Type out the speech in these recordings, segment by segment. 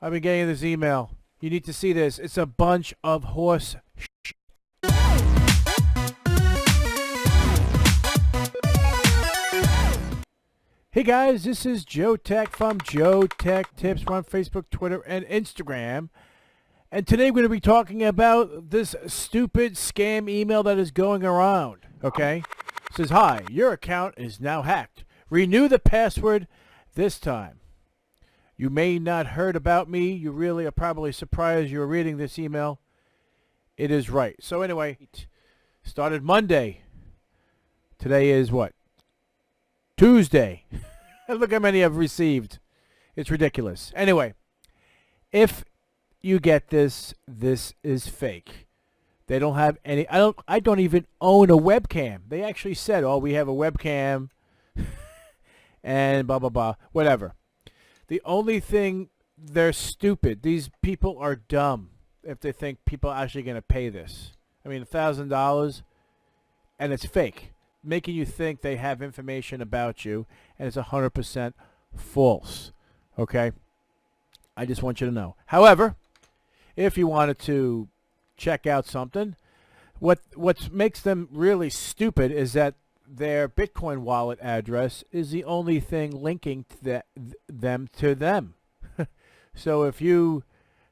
I've been getting this email. You need to see this. It's a bunch of horse shit. Hey guys, this is Joe Tech from JoeteckTips. We're on Facebook, Twitter, and Instagram. And today we're going to be talking about this stupid scam email that is going around. Okay? It says, hi, your account is now hacked. Renew the password this time. You may not heard about me. You really are probably surprised you're reading this email. It is right. So anyway, started Monday. Today is what? Tuesday. Look how many I've received. It's ridiculous. Anyway, if you get this, this is fake. They don't have any. I don't even own a webcam. They actually said, "Oh, we have a webcam," and blah blah blah, whatever. The only thing, they're stupid. These people are dumb if they think people are actually going to pay this. I mean, $1,000, and it's fake, making you think they have information about you, and it's 100% false. Okay? I just want you to know. However, if you wanted to check out something, what makes them really stupid is that their Bitcoin wallet address is the only thing linking to them to them. So if you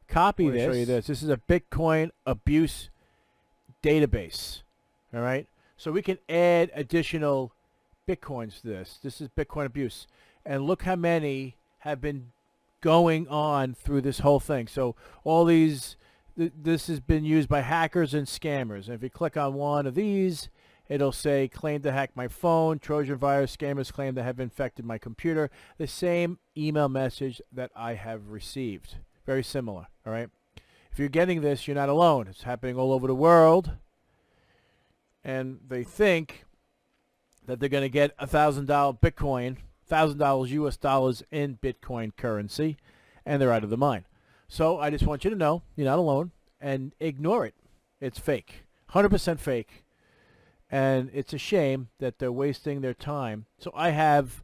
copy this, show you this. This is a Bitcoin abuse database. All right? So we can add additional Bitcoins to this. This is Bitcoin abuse. And look how many have been going on through this whole thing. So all these, this has been used by hackers and scammers. And if you click on one of these, it'll say, claim to hack my phone, Trojan virus, scammers claim to have infected my computer. The same email message that I have received. Very similar, all right? If you're getting this, you're not alone. It's happening all over the world. And they think that they're going to get $1,000 Bitcoin, $1,000 US dollars in Bitcoin currency, and they're out of the mind. So I just want you to know you're not alone, and ignore it. It's fake, 100% fake, and it's a shame that they're wasting their time. So I have,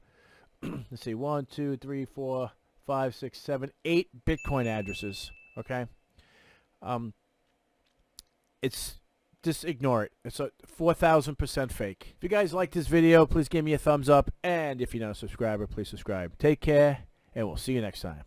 let's see, 1, 2, 3, 4, 5, 6, 7, 8 Bitcoin addresses. Okay, it's just ignore it. It's a 4,000% fake. If you guys like this video, please give me a thumbs up. And if you're not a subscriber, please subscribe. Take care, and we'll see you next time.